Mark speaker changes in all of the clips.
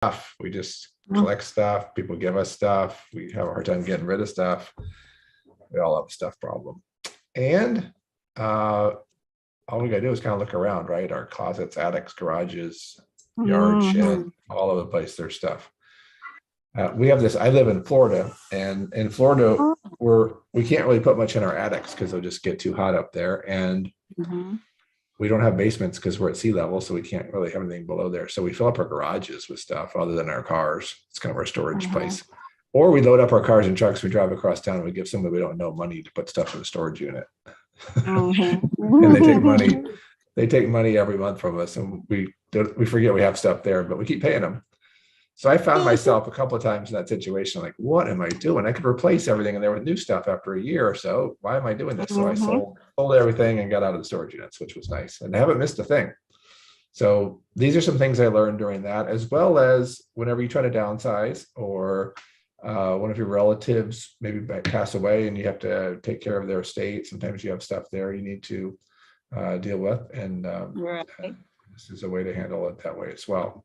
Speaker 1: stuff. We just collect stuff. People give us stuff. We have a hard time getting rid of stuff. We all have a stuff problem. And all we gotta do is kind of look around, right? Our closets, attics, garages, yard, shed, all over the place, there's stuff. We have this, I live in Florida, and in Florida, we can't really put much in our attics because they'll just get too hot up there. And we don't have basements because we're at sea level, so we can't really have anything below there. So we fill up our garages with stuff other than our cars. It's kind of our storage place. Or we load up our cars and trucks, we drive across town, and we give somebody we don't know money to put stuff in the storage unit. And they take money every month from us, and we forget we have stuff there, but we keep paying them. So I found myself a couple of times in that situation, like, what am I doing? I could replace everything in there with new stuff after a year or so. Why am I doing this? So I sold everything and got out of the storage units, which was nice. And I haven't missed a thing. So these are some things I learned during that, as well as whenever you try to downsize, or one of your relatives maybe pass away and you have to take care of their estate. Sometimes you have stuff there you need to deal with. And this is a way to handle it that way as well.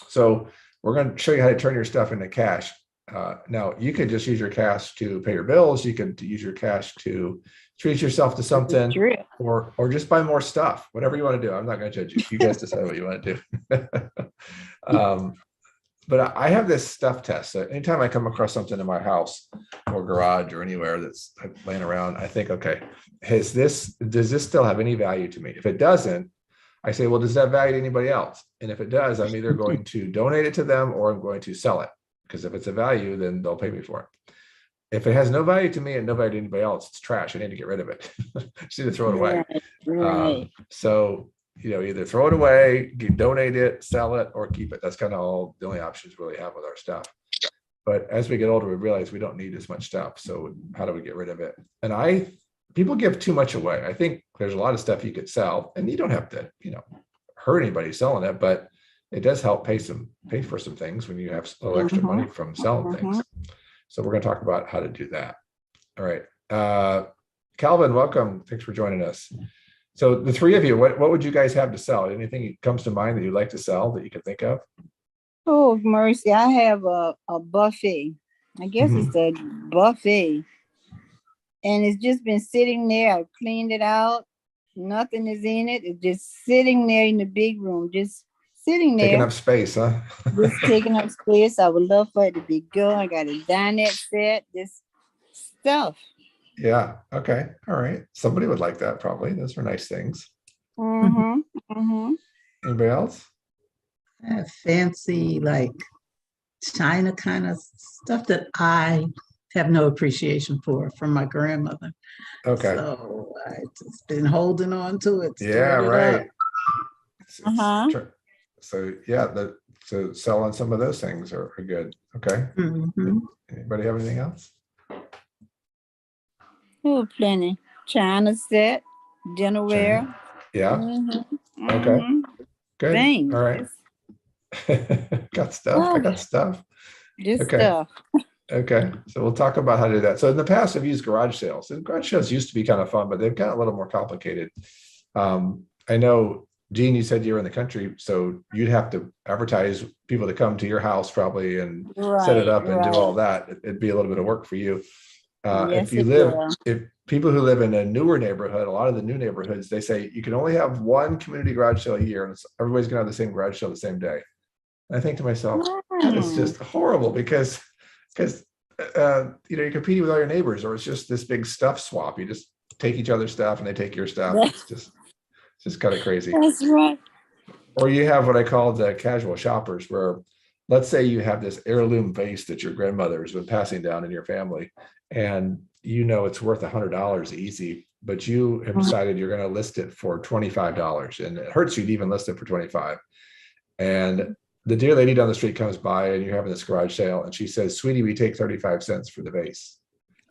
Speaker 1: So we're going to show you how to turn your stuff into cash. Now, you could just use your cash to pay your bills. You could use your cash to treat yourself to something, or just buy more stuff, whatever you want to do. I'm not going to judge you. You guys decide what you want to do. But I have this stuff test. So anytime I come across something in my house or garage or anywhere that's laying around, I think, okay, does this still have any value to me? If it doesn't, I say, well, does that value to anybody else? And if it does, I'm either going to donate it to them or I'm going to sell it. Because if it's a value, then they'll pay me for it. If it has no value to me and no value to anybody else, it's trash. I need to get rid of it. Just need to throw it away. So, either throw it away, donate it, sell it, or keep it. That's kind of all the only options we really have with our stuff. But as we get older, we realize we don't need as much stuff. So how do we get rid of it? And people give too much away. I think there's a lot of stuff you could sell, and you don't have to, hurt anybody selling it, but it does help pay for some things when you have a little extra money from selling things. So we're going to talk about how to do that. All right. Calvin, welcome. Thanks for joining us. So the three of you, what would you guys have to sell? Anything that comes to mind that you'd like to sell that you can think of?
Speaker 2: Oh, mercy. I have a buffet. I guess it's a buffet. And it's just been sitting there. I've cleaned it out. Nothing is in it. It's just sitting there in the big room, just sitting there.
Speaker 1: Taking up space, huh?
Speaker 2: Just taking up space. I would love for it to be good. I got a dinette set, this stuff.
Speaker 1: Yeah. Okay. All right. Somebody would like that probably. Those are nice things. Anybody else?
Speaker 3: Fancy, like China kind of stuff that I have no appreciation for from my grandmother.
Speaker 1: Okay.
Speaker 3: So I just been holding on to it.
Speaker 1: Yeah, right. So yeah, so selling some of those things are good. Okay. Anybody have anything else?
Speaker 2: Oh, plenty. China set, dinnerware.
Speaker 1: Yeah. Okay. Good.
Speaker 2: Things.
Speaker 1: All right. Got stuff. I got stuff.
Speaker 2: Just stuff.
Speaker 1: Okay. So we'll talk about how to do that. So in the past, I've used garage sales, and garage sales used to be kind of fun, but they've gotten a little more complicated. I know, Gene, you said you were in the country, so you'd have to advertise people to come to your house probably and set it up and do all that. It'd be a little bit of work for you. If people who live in a newer neighborhood, a lot of the new neighborhoods, they say you can only have one community garage sale a year, and everybody's gonna have the same garage sale the same day. And I think to myself, it's just horrible because you're competing with all your neighbors, or it's just this big stuff swap. You just take each other's stuff and they take your stuff. It's just kind of crazy.
Speaker 2: That's right.
Speaker 1: Or you have what I call the casual shoppers, where let's say you have this heirloom vase that your grandmother has been passing down in your family, and it's worth $100 easy, but you have decided you're going to list it for $25, and it hurts you to even list it for $25. And the dear lady down the street comes by, and you're having this garage sale, and she says, "Sweetie, we take 35 cents for the vase."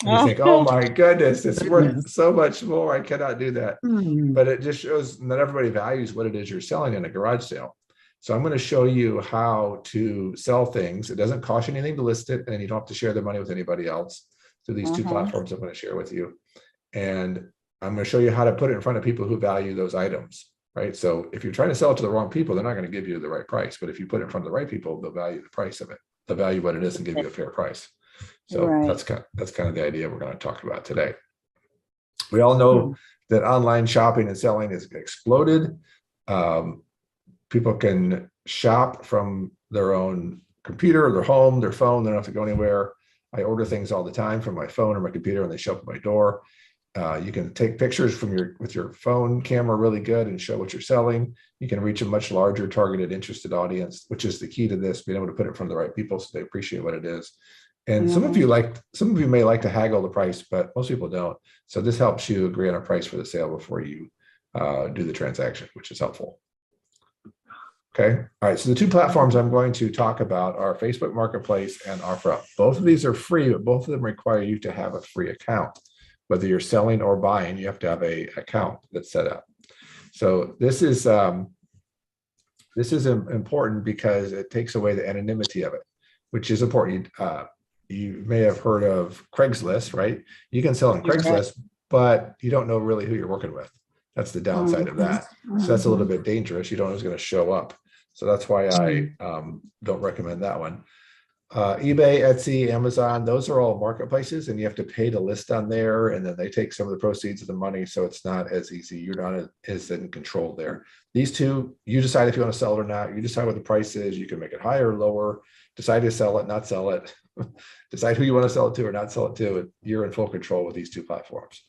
Speaker 1: And you think, "Oh my goodness, it's worth so much more. I cannot do that." But it just shows not everybody values what it is you're selling in a garage sale. So I'm going to show you how to sell things. It doesn't cost you anything to list it, and you don't have to share the money with anybody else. So these two platforms I'm going to share with you. And I'm going to show you how to put it in front of people who value those items, right? So if you're trying to sell it to the wrong people, they're not going to give you the right price. But if you put it in front of the right people, they'll value the price of it. They'll value what it is and give you a fair price. So
Speaker 2: Right.
Speaker 1: that's kind of the idea we're going to talk about today. We all know that online shopping and selling has exploded. People can shop from their own computer, their home, their phone. They don't have to go anywhere. I order things all the time from my phone or my computer, and they show up at my door. You can take pictures from with your phone camera really good and show what you're selling. You can reach a much larger targeted interested audience, which is the key to this, being able to put it in front of the right people so they appreciate what it is. And some of you may like to haggle the price, but most people don't. So this helps you agree on a price for the sale before you do the transaction, which is helpful. Okay. All right. So the two platforms I'm going to talk about are Facebook Marketplace and OfferUp. Both of these are free, but both of them require you to have a free account. Whether you're selling or buying, you have to have an account that's set up. So this is important because it takes away the anonymity of it, which is important. You may have heard of Craigslist, right? You can sell on Craigslist, but you don't know really who you're working with. That's the downside of that. So that's a little bit dangerous. You don't know who's going to show up. So that's why I don't recommend that one. eBay, Etsy, Amazon, those are all marketplaces, and you have to pay to list on there, and then they take some of the proceeds of the money, so it's not as easy. You're not as in control there. These two, you decide if you want to sell it or not. You decide what the price is. You can make it higher or lower, decide to sell it, not sell it, decide who you want to sell it to or not sell it to. You're in full control with these two platforms.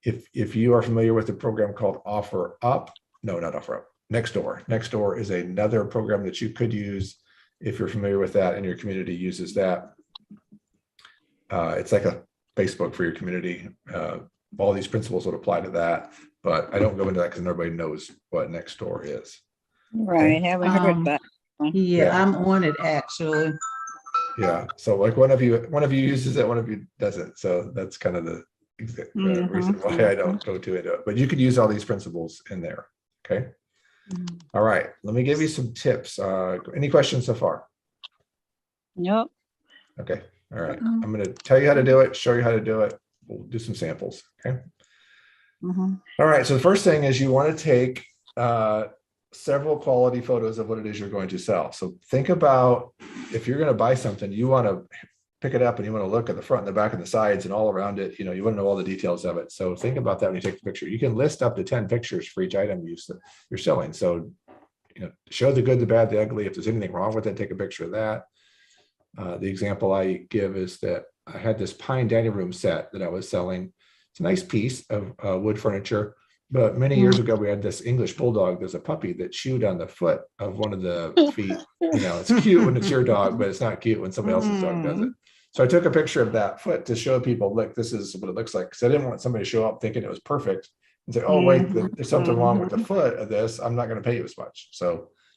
Speaker 1: If you are familiar with a program called OfferUp, no, not OfferUp, Nextdoor. Nextdoor is another program that you could use if you're familiar with that and your community uses that. It's like a Facebook for your community. All these principles would apply to that, but I don't go into that because nobody knows what Nextdoor is.
Speaker 2: Right. Haven't heard about it.
Speaker 3: Yeah, I'm on it actually.
Speaker 1: Yeah. So like one of you uses it, one of you doesn't. So that's kind of the reason why I don't go into it. But you could use all these principles in there. Okay. All right. Let me give you some tips. Any questions so far?
Speaker 2: Nope.
Speaker 1: Okay. All right. I'm going to tell you how to do it, show you how to do it. We'll do some samples. Okay. All right. So the first thing is you want to take several quality photos of what it is you're going to sell. So think about if you're going to buy something, you want to pick it up and you want to look at the front and the back and the sides and all around it. You know, you want to know all the details of it. So think about that when you take the picture. You can list up to 10 pictures for each item you're selling. So, you know, show the good, the bad, the ugly. If there's anything wrong with it, take a picture of that. The example I give is that I had this pine dining room set that I was selling. It's a nice piece of wood furniture. But many years ago, we had this English bulldog. There's a puppy that chewed on the foot of one of the feet. You know, it's cute when it's your dog, but it's not cute when somebody else's dog does it. So I took a picture of that foot to show people, look, this is what it looks like. Because I didn't want somebody to show up thinking it was perfect and say, oh, wait, there's something wrong with the foot of this. I'm not going to pay you as much. So